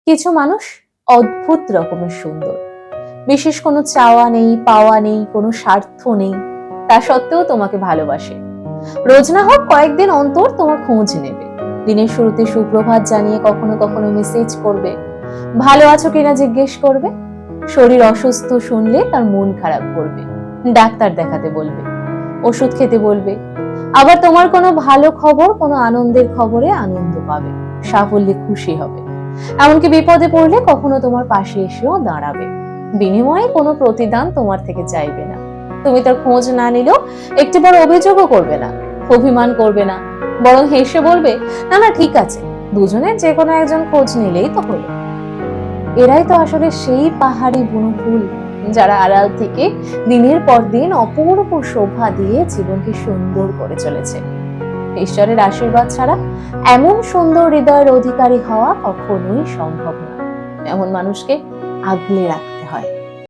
কিছু মানুষ অদ্ভুত রকমের সুন্দর, বিশেষ কোনো চাওয়া নেই, পাওয়া নেই, কোনো স্বার্থ নেই, তা সত্ত্বেও তোমাকে ভালোবাসে। রোজ না হোক কয়েকদিন অন্তর তোমার খোঁজ নেবে, দিনের শুরুতে সুপ্রভাত জানিয়ে কখনো কখনো মেসেজ করবে, ভালো আছো কিনা জিজ্ঞেস করবে, শরীর অসুস্থ শুনলে তার মন খারাপ করবে, ডাক্তার দেখাতে বলবে, ওষুধ খেতে বলবে, আবার তোমার কোনো ভালো খবর, কোনো আনন্দের খবরে আনন্দ পাবে, সাফল্যে খুশি হবে, এমনকি বিপদে পড়লে কখনো তোমার পাশে এসেও দাঁড়াবে। বিনিময়ে কোনো প্রতিদান তোমার থেকে চাইবে না, তুমি তার খোঁজ না নিলেও একটিবার অভিযোগও করবে না, অভিমান করবে না, বরং হেসে বলবে, না না ঠিক আছে, দুজনের যে কোনো একজন খোঁজ নিলেই তো হলো। এরাই তো আসলে সেই পাহাড়ি বনফুল, যারা আড়াল থেকে দিনের পর দিন অপূর্ব শোভা দিয়ে জীবনকে সুন্দর করে চলেছে। ঈশ্বরের আশীর্বাদ ছাড়া এমন সুন্দর হৃদয়ের অধিকারী হওয়া কখনোই সম্ভব না। এমন মানুষকে আগলে রাখতে